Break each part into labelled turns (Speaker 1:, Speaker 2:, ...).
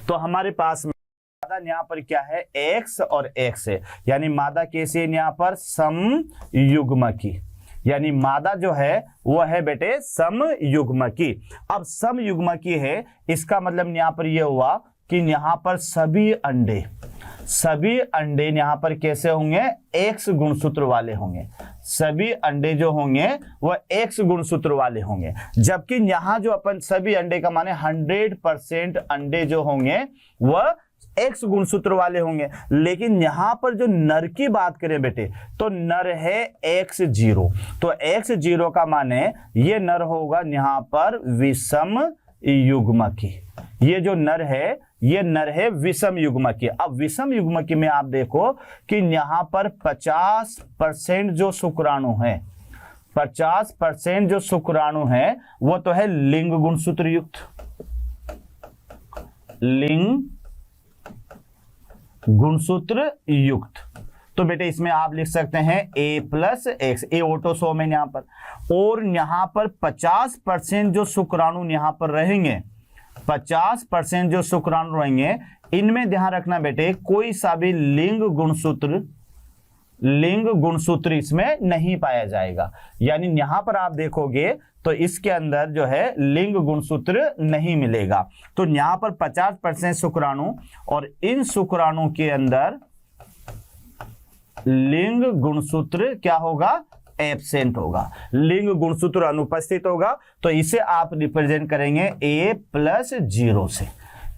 Speaker 1: तो हमारे पास मादा यहाँ पर क्या है, एक्स और एक्स है, यानी मादा कैसी है यहाँ पर, समयुग्मकी, यानी मादा जो है वो है बेटे समयुग्मकी। अब समयुग्मकी है, इसका मतलब यहाँ पर ये हुआ कि यहाँ पर सभी अंडे यहाँ पर कैसे होंगे, एक्स गुणसूत्र वाले होंगे। सभी अंडे जो होंगे वह एक्स गुणसूत्र वाले होंगे, जबकि यहाँ जो अपन सभी अंडे का माने 100% अंडे जो होंगे वह एक्स गुणसूत्र वाले होंगे। लेकिन यहां पर जो नर की बात करें बेटे, तो नर है x0, तो x0 का माने ये नर होगा यहां पर विषम युग्मकी। ये जो नर है ये नर है विषम युग्मकी। अब विषम युग्मकी में आप देखो कि यहां पर 50% जो शुक्राणु है, 50% जो शुक्राणु है वो तो है लिंग गुणसूत्र युक्त, लिंग गुणसूत्र युक्त। तो बेटे इसमें आप लिख सकते हैं A+X, ए ऑटोसोम है यहां पर, और यहां पर 50% जो शुक्राणु यहां पर रहेंगे, 50% जो शुक्राणु रहेंगे, इनमें ध्यान रखना बेटे कोई सा भी लिंग गुणसूत्र इसमें नहीं पाया जाएगा। यानी यहां पर आप देखोगे तो इसके अंदर जो है लिंग गुणसूत्र नहीं मिलेगा। तो यहां पर 50% शुक्राणु और इन शुक्राणु के अंदर लिंग गुणसूत्र क्या होगा, एब्सेंट होगा, लिंग गुणसूत्र अनुपस्थित होगा। तो इसे आप रिप्रेजेंट करेंगे A+0 से,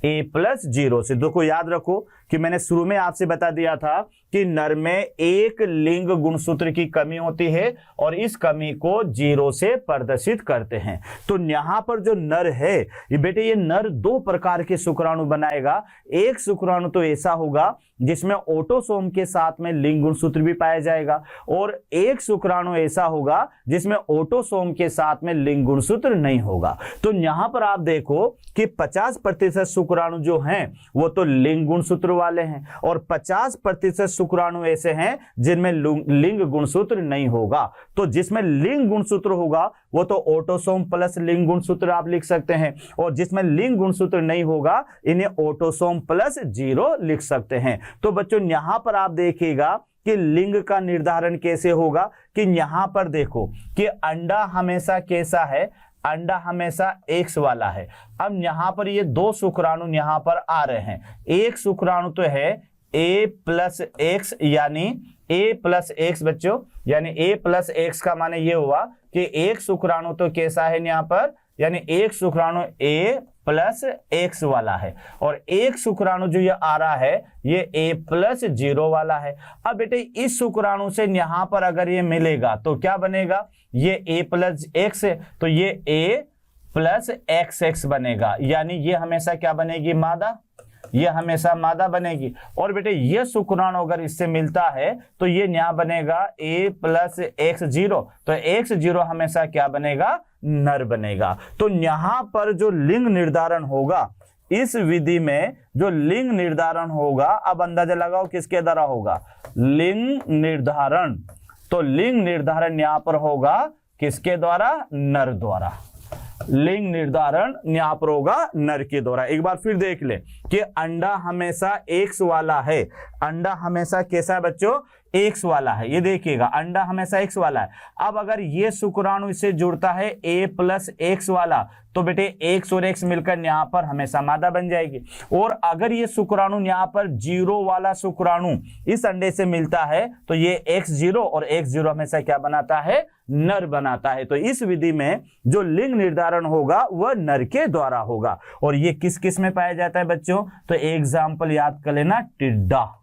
Speaker 1: A+0 से। देखो याद रखो कि मैंने शुरू में आपसे बता दिया था कि नर में एक लिंग गुणसूत्र की कमी होती है और इस कमी को 0 से प्रदर्शित करते हैं। तो यहां पर जो नर है ये बेटे, ये नर 2 प्रकार के शुक्राणु बनाएगा। एक शुक्राणु तो ऐसा होगा जिसमें ऑटोसोम के साथ में लिंग गुणसूत्र भी पाया जाएगा, और एक शुक्राणु ऐसा होगा जिसमें ऑटोसोम के साथ में लिंग गुणसूत्र नहीं होगा। तो यहां पर आप देखो कि 50% शुक्राणु जो हैं वो तो लिंग गुणसूत्र वाले हैं, और 50% शुक्राणु ऐसे हैं जिनमें लिंग गुणसूत्र नहीं होगा। तो जिसमें लिंग गुणसूत्र होगा वो तो ऑटोसोम प्लस लिंग गुणसूत्र आप लिख सकते हैं, और जिसमें लिंग गुणसूत्र नहीं होगा इन्हें ऑटोसोम +0 लिख सकते हैं। तो बच्चों यहां पर आप देखिएगा कि लिंग का निर्धारण कैसे होगा, कि यहां पर देखो कि अंडा हमेशा कैसा है, अंडा हमेशा एक्स वाला है। अब यहां पर ये 2 शुक्राणु यहां पर आ रहे हैं। एक शुक्राणु तो है A+X, यानी A+X बच्चों, यानी A+X का माने ये हुआ कि एक शुक्राणु तो कैसा है यहां पर, यानी एक शुक्राणु A+X वाला है, और एक शुक्राणु जो ये आ रहा है ये A+0 वाला है। अब बेटे इस शुक्राणु से यहां पर अगर ये मिलेगा तो क्या बनेगा, ये A+X है तो ये A+XX बनेगा, यानी ये हमेशा क्या बनेगी, मादा, ये हमेशा मादा बनेगी। और बेटे ये शुक्राणु अगर इससे मिलता है तो ये यहाँ बनेगा A+X0, तो X0 हमेशा क्या बनेगा, नर बनेगा। तो यहां पर जो लिंग निर्धारण होगा, इस विधि में जो लिंग निर्धारण होगा, अब अंदाजा लगाओ किसके द्वारा होगा, लिंग निर्धारण। तो लिंग निर्धारण यहां पर होगा किसके द्वारा, नर द्वारा। लिंग निर्धारण यहां पर होगा नर के द्वारा। एक बार फिर देख ले कि अंडा हमेशा एक्स वाला है, अंडा हमेशा कैसा है बच्चों, एक्स वाला है। ये देखिएगा अंडा हमेशा एक्स वाला है। अब अगर ये शुक्राणु इससे जुड़ता है A+X वाला, तो बेटे एक्स और एक्स मिलकर यहाँ पर हमेशा मादा बन जाएगी। और अगर ये शुक्राणु यहाँ पर 0 वाला शुक्राणु इस अंडे से मिलता है तो ये X0 और X0 हमेशा क्या बनाता है, नर बनाता है। तो इस विधि में जो लिंग निर्धारण होगा वह नर के द्वारा होगा। और ये किस किस में पाया जाता है बच्चों, तो एग्जाम्पल याद कर लेना, टिड्डा,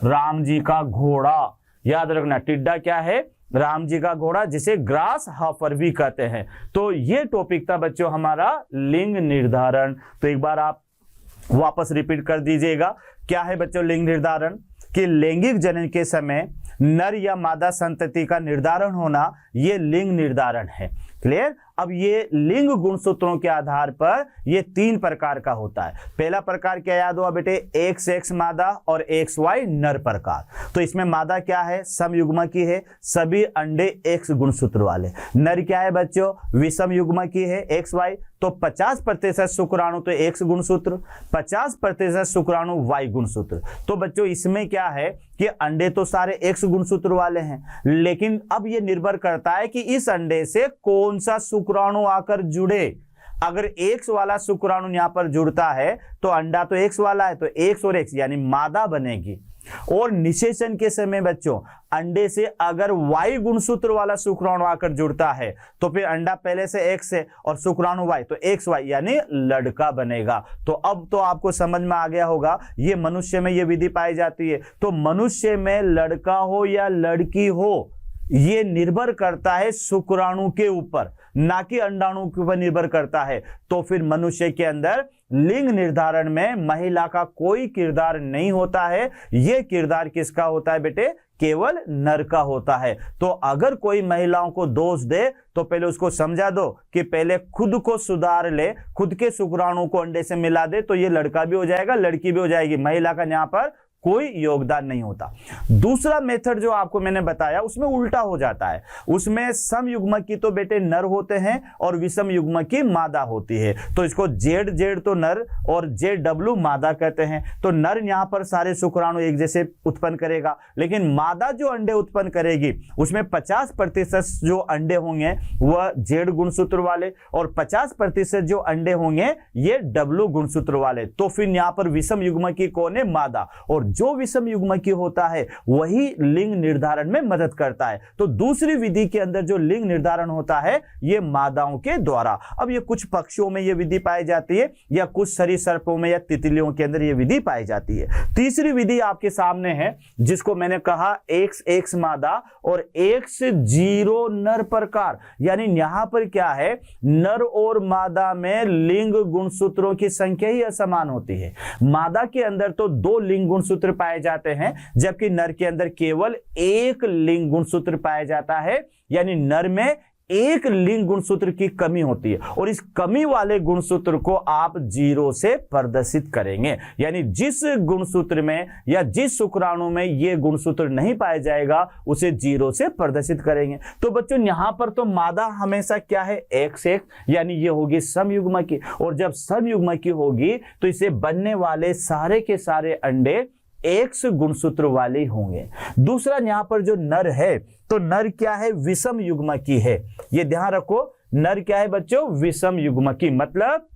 Speaker 1: राम जी का घोड़ा, याद रखना टिड्डा क्या है, राम जी का घोड़ा, जिसे ग्रास हॉपर भी कहते हैं। तो ये टॉपिक था बच्चों हमारा लिंग निर्धारण। तो एक बार आप वापस रिपीट कर दीजिएगा, क्या है बच्चों लिंग निर्धारण, कि लैंगिक जनन के समय नर या मादा संतति का निर्धारण होना, ये लिंग निर्धारण है। क्लियर। अब ये लिंग गुणसूत्रों के आधार पर ये 3 प्रकार का होता है। पहला प्रकार क्या याद हुआ बेटे, XX मादा और XY नर प्रकार। तो इसमें मादा क्या है, समयुग्मकी है, सभी अंडे X गुणसूत्र वाले। नर क्या है बच्चों, विषम युग्मकी है XY, तो 50% शुक्राणु तो X गुणसूत्र, 50% शुक्राणु Y गुणसूत्र। तो बच्चों इसमें क्या है कि अंडे तो सारे X गुणसूत्र वाले हैं, लेकिन अब ये निर्भर करता है कि इस अंडे से कौन सा शुक्राणु आकर जुड़े। अगर X वाला शुक्राणु यहां पर जुड़ता है तो अंडा तो X वाला है, तो X और X यानी मादा बनेगी। और निषेचन के समय बच्चों अंडे से अगर Y गुणसूत्र वाला शुक्राणु आकर जुड़ता है तो फिर अंडा पहले से X है और शुक्राणु Y, तो XY यानी लड़का बनेगा। तो अब तो आपको समझ में आ गया होगा, ये मनुष्य में ये विधि पाई जाती है। तो मनुष्य में लड़का हो या लड़की हो ये निर्भर करता है शुक्राणु के ऊपर, ना कि अंडाणु के ऊपर निर्भर करता है। तो फिर मनुष्य के अंदर लिंग निर्धारण में महिला का कोई किरदार नहीं होता है, यह किरदार किसका होता है बेटे, केवल नर का होता है। तो अगर कोई महिलाओं को दोष दे तो पहले उसको समझा दो कि पहले खुद को सुधार ले, खुद के शुक्राणु को अंडे से मिला दे, तो ये लड़का भी हो जाएगा लड़की भी हो जाएगी, महिला का यहां पर कोई योगदान नहीं होता। दूसरा मेथड जो आपको मैंने बताया उसमें उल्टा हो जाता है, उसमें सम युग्मक की तो बेटे नर होते हैं और विषम युग्मक की मादा होती है। तो इसको जेड जेड तो नर और जेड डब्ल्यू मादा कहते हैं। तो नर यहां पर सारे शुक्राणु एक जैसे उत्पन्न करेगा, लेकिन मादा जो अंडे उत्पन्न करेगी उसमें 50% जो अंडे होंगे वह जेड गुणसूत्र वाले और 50% जो अंडे होंगे ये डब्ल्यू गुणसूत्र वाले। तो फिर यहां पर विषम युग्मक की कौन है, मादा, और जो विषम युग्मकी होता है वही लिंग निर्धारण में मदद करता है। तो दूसरी विधि के अंदर जो लिंग निर्धारण होता है ये मादाओं के द्वारा। अब ये कुछ पक्षियों में ये विधि पाई जाती है या कुछ सरीसृपों में या तितलियों के अंदर ये विधि पाई जाती है। तीसरी विधि आपके सामने है जिसको मैंने कहा XX मादा और X0 नर प्रकार, यानी यहां पर क्या है, नर और मादा में लिंग गुणसूत्रों की संख्या ही असमान होती है। मादा के अंदर तो 2 लिंग गुणसूत्र पाए जाते हैं जबकि नर के अंदर केवल 1 लिंग गुणसूत्र पाया जाता है, यानी नर में 1 लिंग गुणसूत्र की कमी होती है और इस कमी वाले गुणसूत्र को आप 0 से प्रदर्शित करेंगे, यानी जिस गुणसूत्र में या जिस शुक्राणु में यह गुणसूत्र नहीं पाया जाएगा उसे 0 से प्रदर्शित करेंगे। तो बच्चों यहां पर तो मादा हमेशा क्या है, XX, यानी ये होगी समयुग्मकी, और जब समयुग्मकी होगी तो इसे बनने वाले सारे के सारे अंडे X गुणसूत्र वाले होंगे। दूसरा यहां पर जो नर है तो नर क्या है, विषम युग्मकी है। ये ध्यान रखो, नर क्या है बच्चों, विषम युग्मकी, मतलब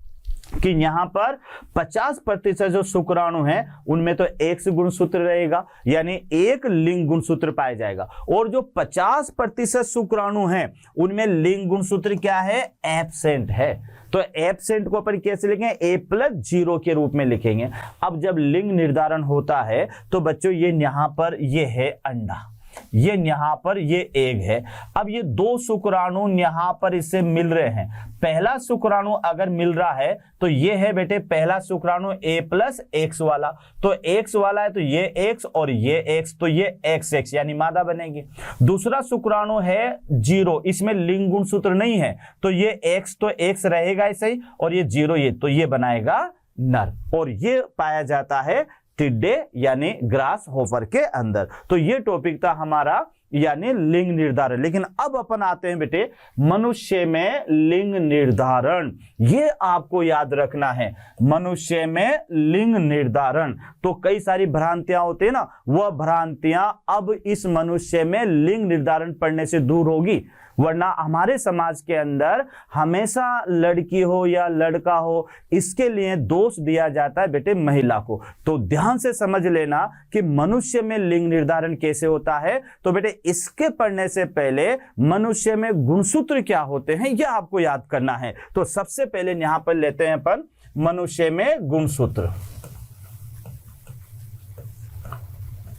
Speaker 1: कि यहां पर 50% जो शुक्राणु हैं उनमें तो X गुणसूत्र रहेगा, यानी 1 लिंग गुणसूत्र पाया जाएगा, और जो 50% शुक्राणु हैं उनमें लिंग गुणसूत्र क्या है, एब्सेंट है। तो एब्सेंट को अपन कैसे लिखेंगे, A+0 के रूप में लिखेंगे। अब जब लिंग निर्धारण होता है तो बच्चों ये यहां पर ये है अंडा, ये यहां पर ये एग है। अब ये 2 शुक्राणु यहां पर इससे मिल रहे हैं। पहला शुक्राणु अगर मिल रहा है तो ये है बेटे पहला शुक्राणु A+X वाला, तो X वाला है तो ये X और ये X, तो ये XX यानी मादा बनेगी। दूसरा शुक्राणु है 0, इसमें लिंग गुणसूत्र नहीं है, तो ये X तो X रहेगा ऐसे ही, और ये 0 ये तो ये बनाएगा नर, और ये पाया जाता है टिड्डे यानी ग्रास होपर के अंदर। तो ये टॉपिक था हमारा यानी लिंग निर्धारण। लेकिन अब अपन आते हैं बेटे मनुष्य में लिंग निर्धारण, ये आपको याद रखना है। मनुष्य में लिंग निर्धारण तो कई सारी भ्रांतियां होती है ना, वह भ्रांतियां अब इस मनुष्य में लिंग निर्धारण पढ़ने से दूर होगी, वरना हमारे समाज के अंदर हमेशा लड़की हो या लड़का हो इसके लिए दोष दिया जाता है बेटे महिला को। तो ध्यान से समझ लेना कि मनुष्य में लिंग निर्धारण कैसे होता है। तो बेटे इसके पढ़ने से पहले मनुष्य में गुणसूत्र क्या होते हैं यह आपको याद करना है। तो सबसे पहले यहां पर लेते हैं अपन मनुष्य में गुणसूत्र।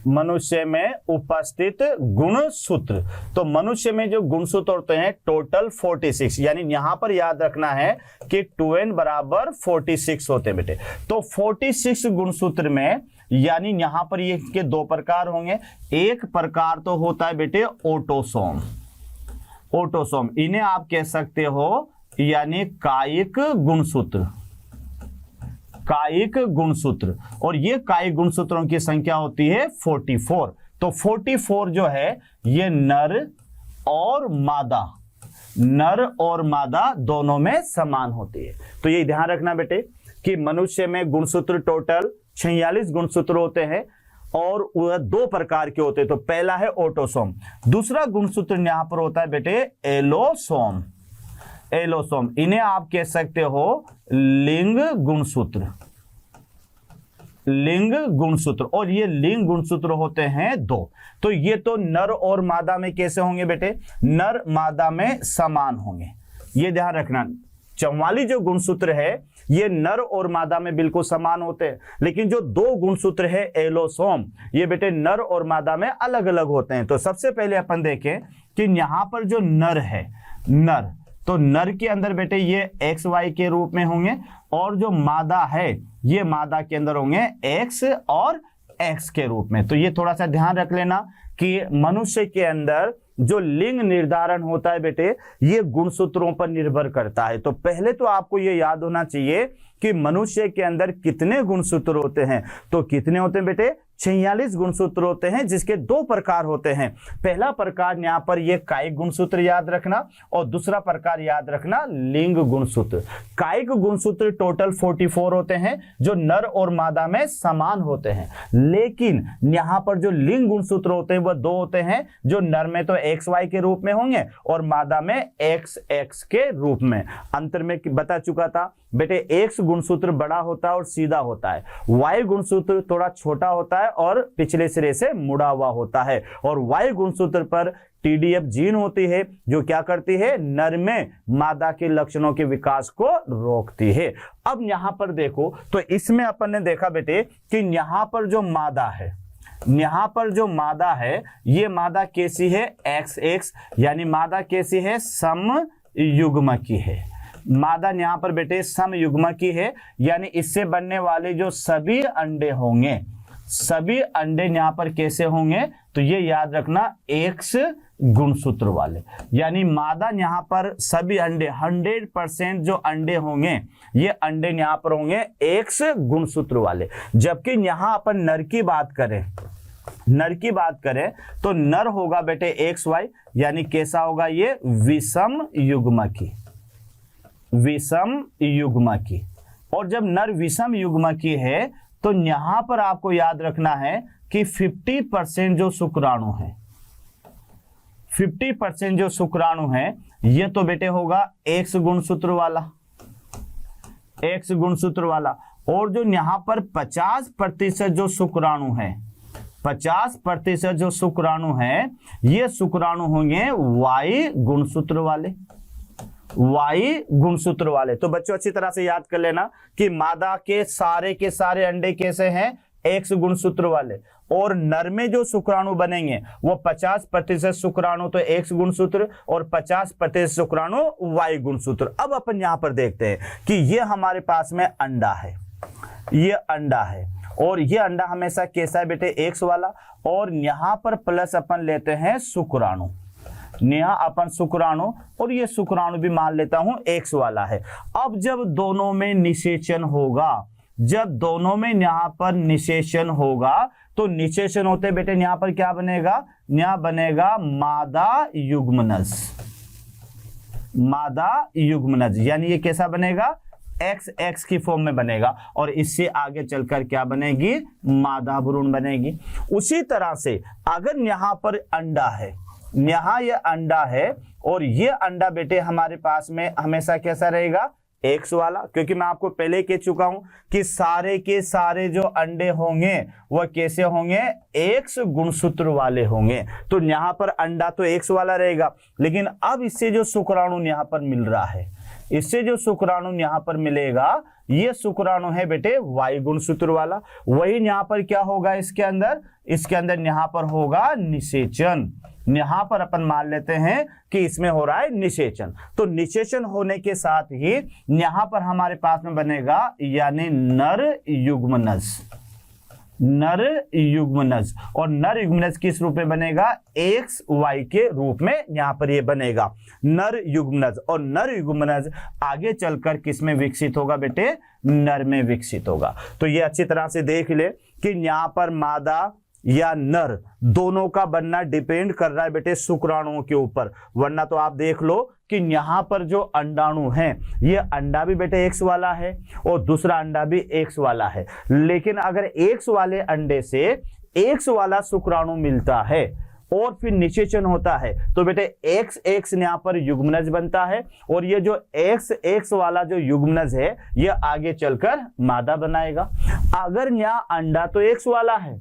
Speaker 1: मनुष्य में उपस्थित गुणसूत्र, तो मनुष्य में जो गुणसूत्र होते हैं टोटल 46, यानी यहां पर याद रखना है कि 2n बराबर 46 होते हैं बेटे। तो 46 गुणसूत्र में यानी यहां पर ये के 2 प्रकार होंगे। एक प्रकार तो होता है बेटे ऑटोसोम, ऑटोसोम इन्हें आप कह सकते हो यानी कायिक गुणसूत्र, कायिक गुणसूत्र, और ये कायिक गुणसूत्रों की संख्या होती है 44। तो 44 जो है ये नर और मादा, नर और मादा दोनों में समान होती है। तो ये ध्यान रखना बेटे कि मनुष्य में गुणसूत्र टोटल 46 गुणसूत्र होते हैं और वह 2 प्रकार के होते हैं। तो पहला है ऑटोसोम, दूसरा गुणसूत्र यहां पर होता है बेटे एलोसोम। एलोसोम इन्हें आप कह सकते हो लिंग गुणसूत्र। लिंग गुणसूत्र, और ये लिंग गुणसूत्र होते हैं 2। तो ये तो नर और मादा में कैसे होंगे बेटे, नर मादा में समान होंगे। ये ध्यान रखना 44 जो गुणसूत्र है ये नर और मादा में बिल्कुल समान होते हैं, लेकिन जो 2 गुणसूत्र है एलोसोम ये बेटे नर और मादा में अलग अलग होते हैं। तो सबसे पहले अपन देखें कि यहां पर जो नर है, नर, तो नर के अंदर बेटे ये एक्स वाई के रूप में होंगे, और जो मादा है ये मादा के अंदर होंगे एक्स और एक्स के रूप में। तो ये थोड़ा सा ध्यान रख लेना कि मनुष्य के अंदर जो लिंग निर्धारण होता है बेटे ये गुणसूत्रों पर निर्भर करता है। तो पहले तो आपको ये याद होना चाहिए कि मनुष्य के अंदर कितने गुणसूत्र होते हैं। तो कितने होते हैं बेटे, 46 गुणसूत्र होते हैं, जिसके 2 प्रकार होते हैं। पहला प्रकार यहां पर ये कायिक गुणसूत्र याद रखना, और दूसरा प्रकार याद रखना लिंग गुणसूत्र। कायिक गुणसूत्र टोटल 44 होते हैं जो नर और मादा में समान होते हैं, लेकिन यहां पर जो लिंग गुणसूत्र होते हैं वह 2 होते हैं, जो नर में तो एक्स वाई के रूप में होंगे और मादा में एक्स एक्स के रूप में। अंतर में बता चुका था बेटे, एक्स गुणसूत्र बड़ा होता है और सीधा होता है, वाई गुणसूत्र थोड़ा छोटा होता है और पिछले सिरे से मुड़ा हुआ होता है, और वाई गुणसूत्र पर टीडीएफ जीन होती है जो क्या करती है, नर में मादा के लक्षणों के विकास को रोकती है। अब यहां पर देखो तो इसमें अपन ने देखा बेटे कि यहां पर जो मादा है, यहां पर जो मादा है ये मादा कैसी है, एक्स एक्स, यानी मादा कैसी है, सम युग्म की है। मादा यहां पर बेटे सम युग्म की है, यानी इससे बनने वाले जो सभी अंडे होंगे, सभी अंडे यहां पर कैसे होंगे, तो ये याद रखना एक्स गुणसूत्र वाले। यानी मादा यहां पर सभी अंडे 100% जो अंडे होंगे ये अंडे यहां पर होंगे एक्स गुणसूत्र वाले। जबकि यहां अपन नर की बात करें, नर की बात करें तो नर होगा बेटे एक्स वाई, यानी कैसा होगा, ये विषम युग्म की, विषम युग्म की। और जब नर विषम युग्म की है तो यहां पर आपको याद रखना है कि 50% जो शुक्राणु है, 50% जो शुक्राणु है ये तो बेटे होगा एक्स गुणसूत्र वाला, एक्स गुणसूत्र वाला। और जो यहां पर 50% जो शुक्राणु है, 50% जो शुक्राणु है ये शुक्राणु होंगे वाई गुणसूत्र वाले, वाई गुणसूत्र वाले। तो बच्चों अच्छी तरह से याद कर लेना कि मादा के सारे अंडे कैसे हैं, एक्स गुणसूत्र वाले, और नर में जो शुक्राणु बनेंगे वो 50% शुक्राणु तो एक्स गुणसूत्र और 50% शुक्राणु वाई गुणसूत्र। अब अपन यहां पर देखते हैं कि ये हमारे पास में अंडा है, ये अंडा है, और ये अंडा हमेशा कैसा है बेटे, एक्स वाला, और यहां पर प्लस अपन लेते हैं शुक्राणु, यहाँ अपन शुक्राणु, और ये शुक्राणु भी मान लेता हूं एक्स वाला है। अब जब दोनों में निषेचन होगा, जब दोनों में यहां पर निषेचन होगा तो निषेचन होते बेटे यहां पर क्या बनेगा, यहां बनेगा मादा युग्मनज, मादा युग्मनज, यानी ये कैसा बनेगा, एक्स एक्स की फॉर्म में बनेगा, और इससे आगे चलकर क्या बनेगी, मादा भ्रूण बनेगी। उसी तरह से अगर यहां पर अंडा है, यहां ये अंडा है, और ये अंडा बेटे हमारे पास में हमेशा कैसा रहेगा, एक्स वाला, क्योंकि मैं आपको पहले कह चुका हूं कि सारे के सारे जो अंडे होंगे वह कैसे होंगे, एक्स गुणसूत्र वाले होंगे। तो यहां पर अंडा तो एक्स वाला रहेगा, लेकिन अब इससे जो शुक्राणु यहां पर मिल रहा है, इससे जो शुक्राणु यहां पर मिलेगा ये शुक्राणु है बेटे वाई गुणसूत्र वाला। वही यहां पर क्या होगा, इसके अंदर यहां पर होगा निषेचन। यहां पर अपन मान लेते हैं कि इसमें हो रहा है निषेचन। तो निषेचन होने के साथ ही यहां पर हमारे पास में बनेगा यानी नर युग्मनज, नर युग्मनज, और नर युग्मनज किस रूप में बनेगा, एक्स वाई के रूप में यहां पर ये बनेगा नर युग्मनज। और नर युग्मनज आगे चलकर किस में विकसित होगा बेटे, नर में विकसित होगा। तो ये अच्छी तरह से देख ले कि यहां पर मादा या नर, दोनों का बनना डिपेंड कर रहा है बेटे शुक्राणुओं के ऊपर। वरना तो आप देख लो कि यहां पर जो अंडाणु है, ये अंडा भी बेटे एक्स वाला है और दूसरा अंडा भी एक्स वाला है। लेकिन अगर एक्स वाले अंडे से एक्स वाला शुक्राणु मिलता है और फिर निषेचन होता है तो बेटे एक्स एक्स यहां पर युग्मनज बनता है, और ये जो एक्स एक्स वाला जो युग्मनज है ये आगे चलकर मादा बनाएगा। अगर यहाँ अंडा तो एक्स वाला है,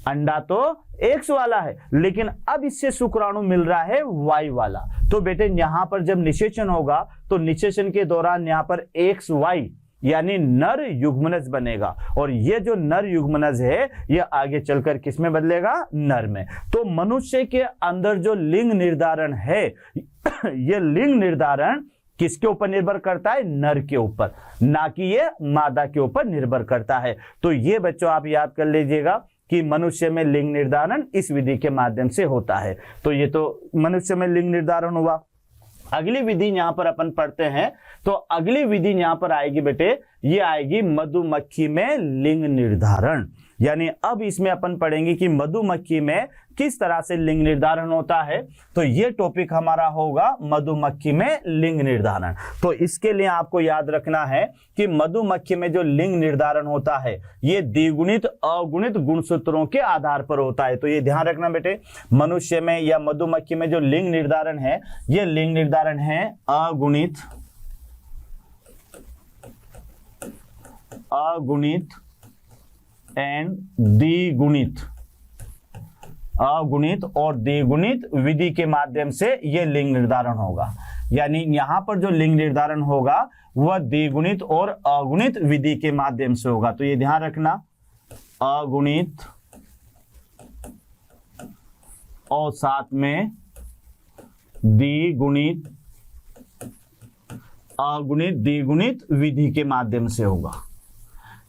Speaker 1: अंडा तो एक्स वाला है, लेकिन अब इससे शुक्राणु मिल रहा है वाई वाला, तो बेटे यहां पर जब निषेचन होगा तो निषेचन के दौरान यहां पर एक्स वाई यानी नर युग्मनज बनेगा, और ये जो नर युग्मनज है ये आगे चलकर किस में बदलेगा, नर में। तो मनुष्य के अंदर जो लिंग निर्धारण है ये लिंग निर्धारण किसके ऊपर निर्भर करता है, नर के ऊपर, ना कि ये मादा के ऊपर निर्भर करता है। तो ये बच्चों आप याद कर लीजिएगा कि मनुष्य में लिंग निर्धारण इस विधि के माध्यम से होता है। तो ये तो मनुष्य में लिंग निर्धारण हुआ। अगली विधि यहां पर अपन पढ़ते हैं, तो अगली विधि यहां पर आएगी बेटे, ये आएगी मधुमक्खी में लिंग निर्धारण। यानी अब इसमें अपन पढ़ेंगे कि मधुमक्खी में किस तरह से लिंग निर्धारण होता है। तो ये टॉपिक हमारा होगा मधुमक्खी में लिंग निर्धारण। तो इसके लिए आपको याद रखना है कि मधुमक्खी में जो लिंग निर्धारण होता है ये द्विगुणित अगुणित गुणसूत्रों के आधार पर होता है। तो ये ध्यान रखना बेटे, मनुष्य में या मधुमक्खी में जो लिंग निर्धारण है ये लिंग निर्धारण है अगुणित एंड द्विगुणित, अगुणित और द्विगुणित विधि के माध्यम से यह लिंग निर्धारण होगा। यानी यहां पर जो लिंग निर्धारण होगा वह द्विगुणित और अगुणित विधि के माध्यम से होगा। तो ये ध्यान रखना, अगुणित और साथ में द्विगुणित, अगुणित द्विगुणित विधि के माध्यम से होगा।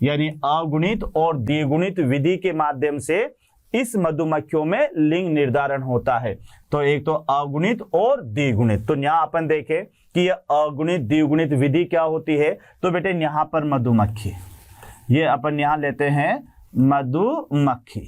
Speaker 1: यानी अगुणित और द्विगुणित विधि के माध्यम से इस मधुमक्खियों में लिंग निर्धारण होता है। तो एक तो अगुणित और द्विगुणित। तो यहां अपन देखें कि यह अगुणित द्विगुणित विधि क्या होती है। तो बेटे यहां पर मधुमक्खी, ये अपन यहां लेते हैं मधुमक्खी।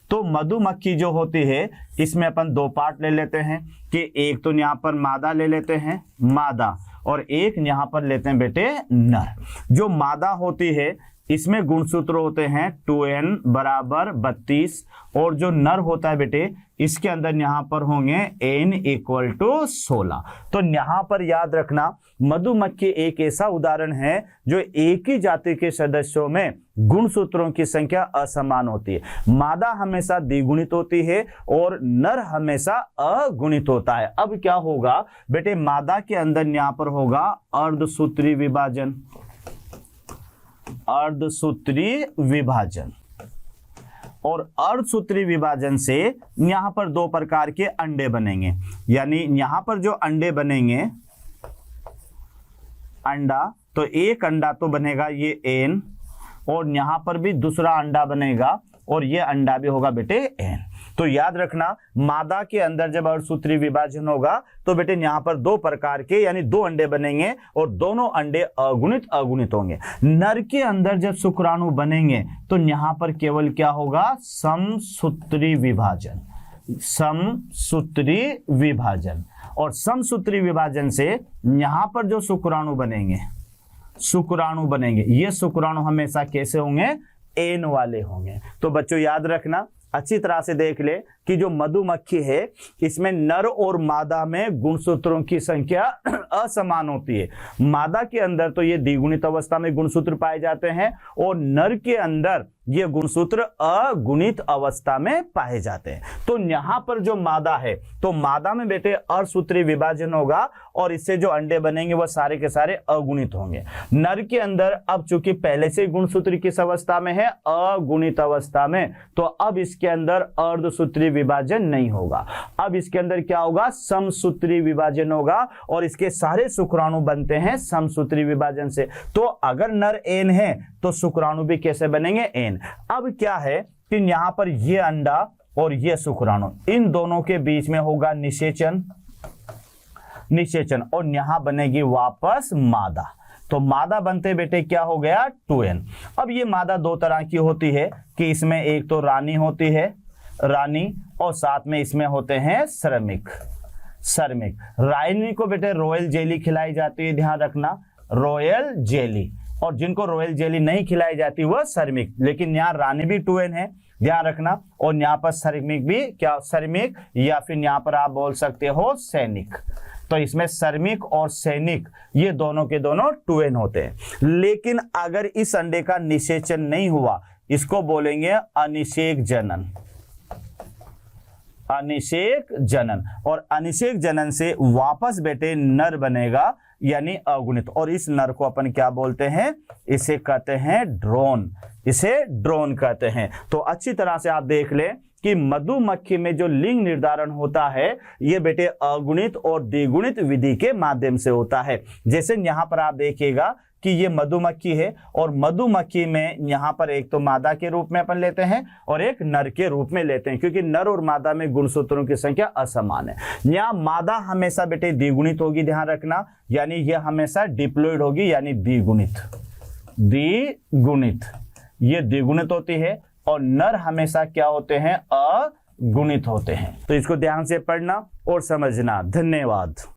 Speaker 1: तो मधुमक्खी जो होती है इसमें अपन दो पार्ट ले लेते हैं कि एक तो यहां पर मादा ले लेते हैं, मादा, और एक यहां पर लेते हैं बेटे नर। जो मादा होती है इसमें गुणसूत्र होते हैं 2n बराबर 32, और जो नर होता है बेटे इसके अंदर यहां पर होंगे n इक्वल टू 16। तो यहां पर याद रखना मधुमक्खी एक ऐसा उदाहरण है जो एक ही जाति के सदस्यों में गुणसूत्रों की संख्या असमान होती है। मादा हमेशा द्विगुणित होती है और नर हमेशा अगुणित होता है। अब क्या होगा बेटे, मादा के अंदर यहां पर होगा अर्धसूत्री विभाजन, अर्धसूत्री विभाजन, और अर्धसूत्री विभाजन से यहां पर दो प्रकार के अंडे बनेंगे। यानी यहां पर जो अंडे बनेंगे, अंडा, तो एक अंडा तो बनेगा ये एन, और यहां पर भी दूसरा अंडा बनेगा और ये अंडा भी होगा बेटे एन। तो याद रखना मादा के अंदर जब अर्धसूत्री विभाजन होगा तो बेटे यहां पर दो प्रकार के यानी दो अंडे बनेंगे और दोनों अंडे अगुणित अगुणित होंगे। नर के अंदर जब शुक्राणु बनेंगे तो यहां पर केवल क्या होगा, समसूत्री विभाजन, समसूत्री विभाजन। और समसूत्री विभाजन से यहां पर जो शुक्राणु बनेंगे, शुक्राणु बनेंगे, ये शुक्राणु हमेशा कैसे होंगे, एन वाले होंगे। तो बच्चों याद रखना, अच्छी तरह से देख ले कि जो मधुमक्खी है इसमें नर और मादा में गुणसूत्रों की संख्या असमान होती है। मादा के अंदर तो ये द्विगुणित अवस्था में गुणसूत्र पाए जाते हैं और नर के अंदर ये गुणसूत्र अगुणित अवस्था में पाए जाते हैं। तो यहां पर जो मादा है तो मादा में बेटे अर्धसूत्री विभाजन होगा और इससे जो अंडे बनेंगे वह सारे के सारे अगुणित होंगे। नर के अंदर अब चूंकि पहले से गुणसूत्र किस अवस्था में है, अगुणित अवस्था में, तो अब इसके अंदर अर्धसूत्री विभाजन नहीं होगा। अब इसके अंदर क्या होगा, समसूत्री विभाजन होगा और इसके सारे शुक्राणु बनते हैं समसूत्री विभाजन से। तो अगर नर एन है तो शुक्राणु भी कैसे बनेंगे, एन। अब क्या है कि यहां पर ये अंडा और ये शुक्राणु, इन दोनों के बीच में होगा निषेचन, निषेचन, और यहां बनेगी वापस मादा। तो मादा बनते बेटे क्या हो गया, 2n। अब ये मादा दो तरह की होती है कि इसमें एक तो रानी होती है, रानी, और साथ में इसमें होते हैं श्रमिक। श्रमिक रानी को बेटे रॉयल जेली खिलाई जाती है, ध्यान रखना, रॉयल जेली, और जिनको रॉयल जेली नहीं खिलाई जाती वह श्रमिक। लेकिन यहाँ रानी भी 2n है, ध्यान रखना, और यहाँ पर श्रमिक भी क्या, श्रमिक, या फिर यहाँ पर आप बोल सकते हो सैनिक। तो इसमें श्रमिक और सैनिक ये दोनों के दोनों 2n होते हैं। लेकिन अगर इस अंडे का निषेचन नहीं हुआ, इसको बोलेंगे अनिषेक जनन। अनिषेक जनन, और अनिषेक जनन से वापस बेटे नर बनेगा यानी अगुणित, और इस नर को अपन क्या बोलते हैं, इसे कहते हैं ड्रोन, इसे ड्रोन कहते हैं। तो अच्छी तरह से आप देख लें कि मधुमक्खी में जो लिंग निर्धारण होता है ये बेटे अगुणित और द्विगुणित विधि के माध्यम से होता है। जैसे यहाँ पर आप देखिएगा कि ये मधुमक्खी है, और मधुमक्खी में यहाँ पर एक तो मादा के रूप में अपन लेते हैं और एक नर के रूप में लेते हैं, क्योंकि नर और मादा में गुणसूत्रों की संख्या असमान है। यहाँ मादा हमेशा बेटे द्विगुणित होगी, ध्यान रखना, यानी ये हमेशा डिप्लॉइड होगी यानी द्विगुणित। द्विगुणित ये द्विगुणित होती है, और नर हमेशा क्या होते हैं, अगुणित होते हैं। तो इसको ध्यान से पढ़ना और समझना। धन्यवाद।